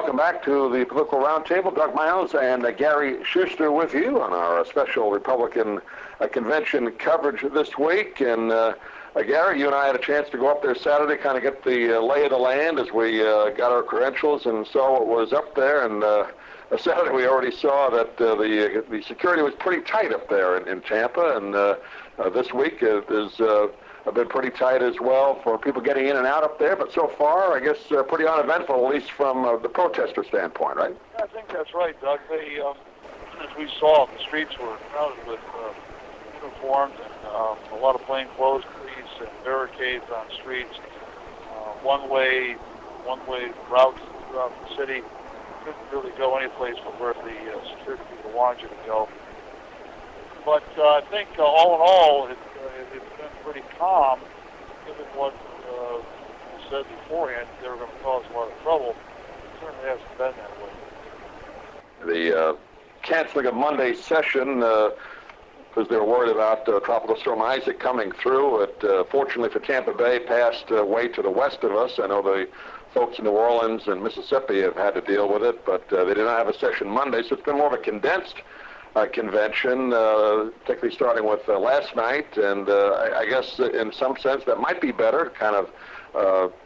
welcome back to the Political Roundtable. Doug Miles and Gary Schuster with you on our special Republican convention coverage this week. And Gary, you and I had a chance to go up there Saturday, kind of get the lay of the land as we got our credentials and saw what was up there. And Saturday we already saw that the security was pretty tight up there in Tampa, and this week is been pretty tight as well for people getting in and out up there, but so far, I guess, pretty uneventful, at least from the protester standpoint, right? I think that's right, Doug. They, as we saw, the streets were crowded with uniformed and a lot of plainclothes police and barricades on streets, one-way routes throughout the city. Couldn't really go any place but where the security people wanted you to go. But I think all in all, it's been pretty calm, given what you said beforehand. They were going to cause a lot of trouble. It certainly hasn't been that way. The canceling of Monday's session, because they were worried about Tropical Storm Isaac coming through, it fortunately for Tampa Bay passed way to the west of us. I know the folks in New Orleans and Mississippi have had to deal with it, but they did not have a session Monday, so it's been more of a condensed convention, particularly starting with last night, and I guess in some sense that might be better to kind of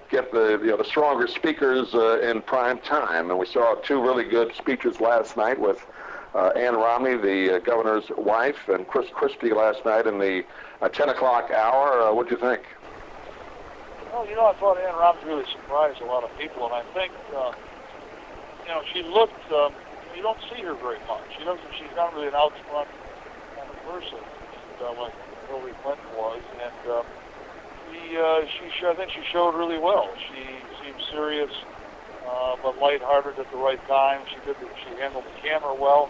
get the stronger speakers in prime time. And we saw two really good speeches last night with Ann Romney, the governor's wife, and Chris Christie last night in the 10 o'clock hour. What'd you think? Well, I thought Ann Romney really surprised a lot of people, and I think, she looked. You don't see her very much. She's not really an out front kind of person, like Hillary Clinton was, and I think she showed really well. She seemed serious, but lighthearted at the right time. She handled the camera well.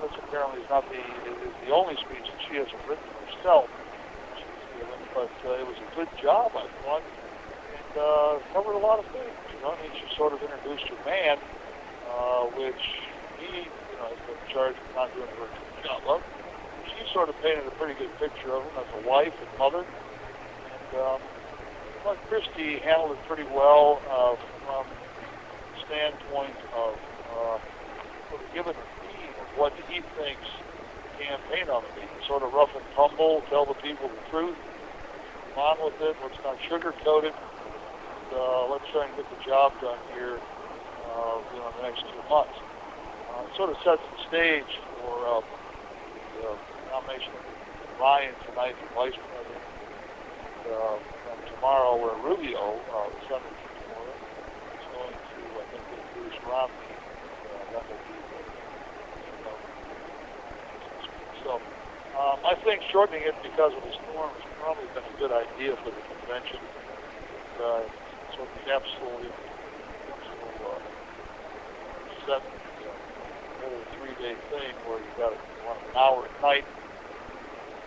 This apparently is not the only speech that she hasn't written herself. But it was a good job, I thought, and covered a lot of things. She sort of introduced her man, which he, has been charged with not doing a very good job of. She sort of painted a pretty good picture of him as a wife and mother. And Christie handled it pretty well from the standpoint of sort of giving a theme of what he thinks the campaign ought to be. Sort of rough and tumble, tell the people the truth, come on with it, let's not sugarcoat it, and let's try and get the job done here in the next 2 months. It sort of sets the stage for the nomination of Ryan tonight for vice president, and tomorrow where Rubio, the senator from Florida, is going to, I think, introduce Romney. That will be so. I think shortening it because of the storm has probably been a good idea for the convention. Sort of capsule set a whole 3-day thing where you got an hour at night.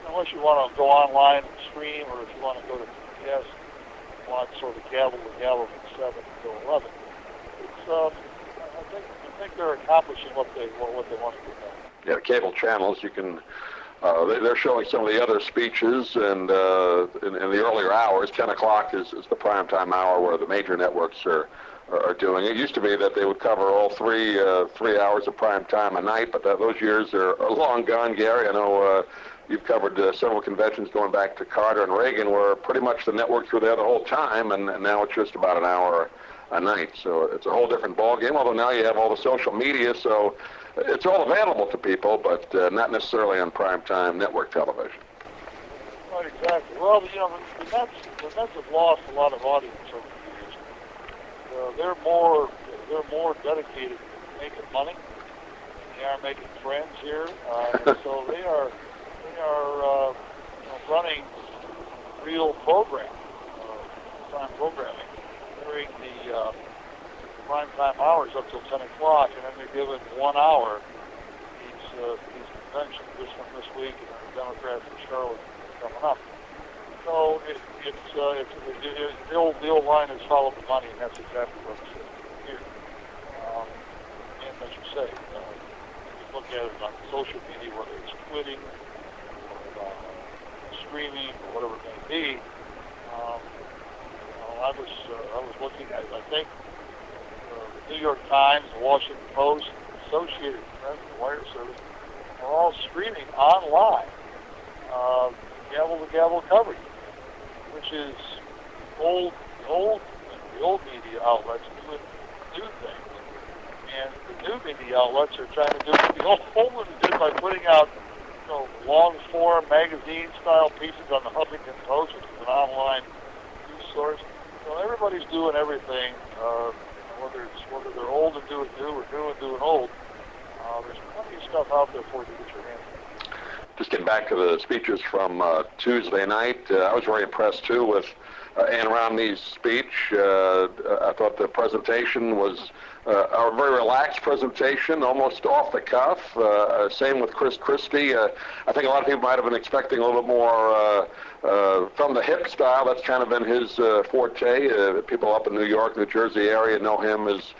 Unless you want to go online and stream, or if you want to go to PBS, watch sort of gavel to gavel from 7 until 11. It's I think they're accomplishing what they want to do. Yeah, the cable channels, you can. They're showing some of the other speeches, and in the earlier hours, 10 o'clock is the primetime hour where the major networks are doing. It used to be that they would cover all three hours of prime time a night, but those years are long gone, Gary. I know you've covered several conventions going back to Carter and Reagan, where pretty much the networks were there the whole time, and now it's just about an hour a night. So it's a whole different ballgame, although now you have all the social media, so it's all available to people, but not necessarily on primetime network television. Right, exactly. Well, the Mets have lost a lot of audience over the years. They're more dedicated to making money. They are making friends here, and so they are running real programming during the primetime hours up till 10 o'clock, and then they're given 1 hour these conventions, this one this week, and then the Democrats in Charlotte coming up. So the old line is follow the money, and that's exactly what it's here. And as you say, you look at it on social media, whether it's tweeting, or streaming, or whatever it may be. I was looking at, I think, New York Times, the Washington Post, Associated Press, the Wire Service are all streaming online gavel-to-gavel coverage, which is the old media outlets doing new things. And the new media outlets are trying to do what the old ones did by putting out, long-form magazine-style pieces on the Huffington Post, which is an online news source. So everybody's doing everything, whether they're old and doing new or new and doing old. There's plenty of stuff out there for you to get your hands on. Just getting back to the speeches from Tuesday night, I was very impressed, too, with Ann Romney's speech. I thought the presentation was a very relaxed presentation, almost off the cuff. Same with Chris Christie. I think a lot of people might have been expecting a little bit more from the hip style. That's kind of been his forte. People up in New York, New Jersey area know him as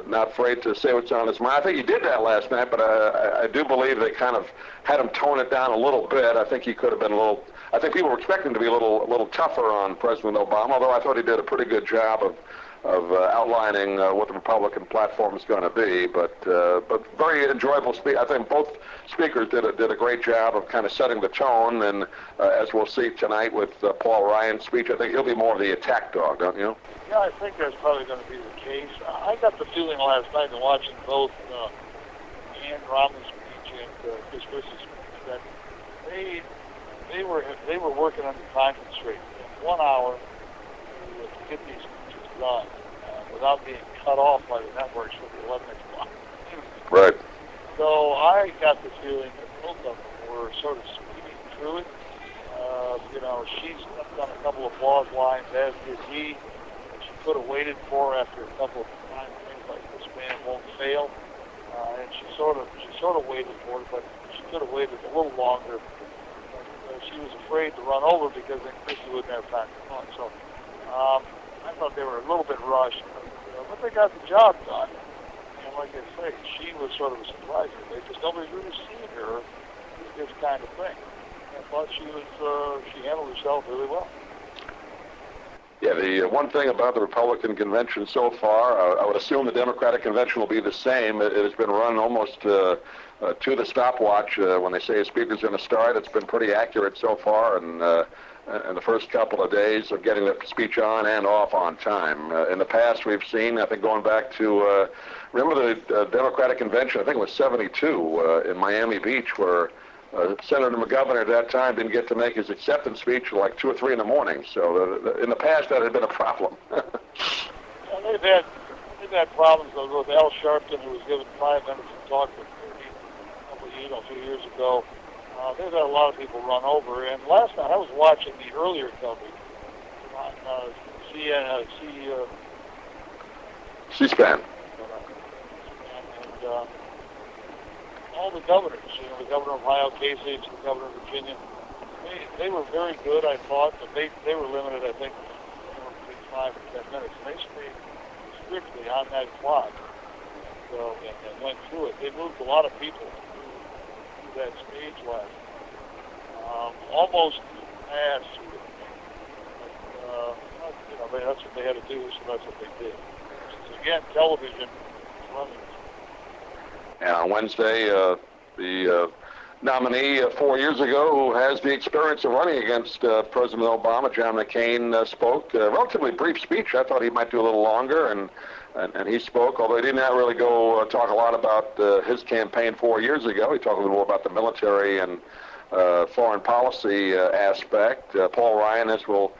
not afraid to say what's on his mind. I think he did that last night, but I do believe they kind of had him tone it down a little bit. I think he could have been a little. I think people were expecting him to be a little tougher on President Obama, although I thought he did a pretty good job of outlining what the Republican platform is going to be. But very enjoyable speech. I think both speakers did a great job of kind of setting the tone. And as we'll see tonight with Paul Ryan's speech, I think he'll be more of the attack dog, don't you? Yeah, I think that's probably going to be the case. I got the feeling last night in watching both Ann Romney's speech and Chris Christie's speech that they were working under time constraints. In 1 hour to get these speeches done without being cut off by the networks for the 11 o'clock. Right. So I got the feeling that both of them were sort of speeding through it. She stepped on a couple of applause lines, as did he. She could have waited for after a couple of times things like "this man won't fail," and she sort of waited for it, but she could have waited a little longer. She was afraid to run over because then Christie wouldn't have time to run. So I thought they were a little bit rushed, but they got the job done. And like I say, she was sort of a surprise today because nobody's really seen her do this kind of thing. I thought she handled herself really well. Yeah, the one thing about the Republican convention so far, I would assume the Democratic convention will be the same. It has been run almost to the stopwatch. When they say a speaker's going to start, it's been pretty accurate so far, and the first couple of days of getting the speech on and off on time. In the past, we've seen, I think going back to, remember the Democratic convention, I think it was 72 in Miami Beach, where Senator McGovern at that time didn't get to make his acceptance speech till like 2 or 3 in the morning. So in the past, that had been a problem. They've had problems though with Al Sharpton, who was given 5 minutes to talk for 30 a few years ago. They've had a lot of people run over. And last night I was watching the earlier coverage on C-SPAN. And all the governors, the governor of Ohio, Kasich, the governor of Virginia, they were very good, I thought, but they were limited, I think, between 5 and 10 minutes. And they stayed strictly on that clock. So, and went through it. They moved a lot of people through that stage last night. Almost passed through the thing. But, that's what they had to do, so that's what they did. So again, television running. And on Wednesday, the nominee 4 years ago who has the experience of running against President Obama, John McCain, spoke. A relatively brief speech. I thought he might do a little longer, and he spoke, although he did not really go talk a lot about his campaign 4 years ago. He talked a little more about the military and foreign policy aspect. Paul Ryan, as we'll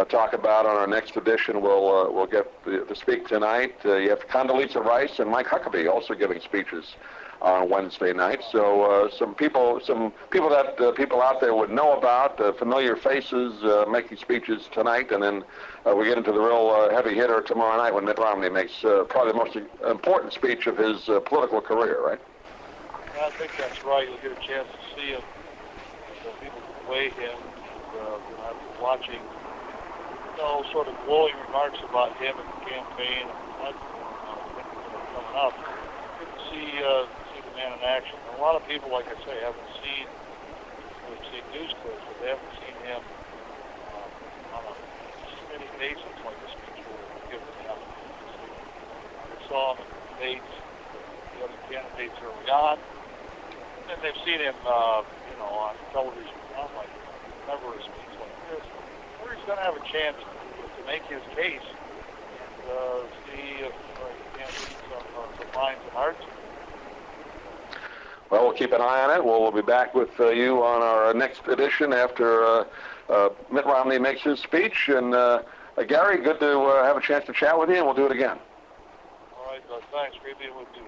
talk about on our next edition, we'll get to speak tonight. You have Condoleezza Rice and Mike Huckabee also giving speeches on Wednesday night. So some people that people out there would know about, familiar faces making speeches tonight, and then we get into the real heavy hitter tomorrow night when Mitt Romney makes probably the most important speech of his political career, right? Yeah, I think that's right. You'll get a chance to see him. People can weigh him. I was watching sort of glowing remarks about him and the campaign and coming up. Good to see the man in action. And a lot of people, like I say, haven't seen news clips, but they haven't seen him on a steady basis like this speech will give them the opportunity to see. saw him in debates, the other candidates early on, and they've seen him, on television. I'm like, never a speech like this, where he's going to have a chance to make his case and see if he can't read some minds and hearts. Well, we'll keep an eye on it. We'll be back with you on our next edition after Mitt Romney makes his speech. And Gary, good to have a chance to chat with you, and we'll do it again. All right, thanks. Great being with you.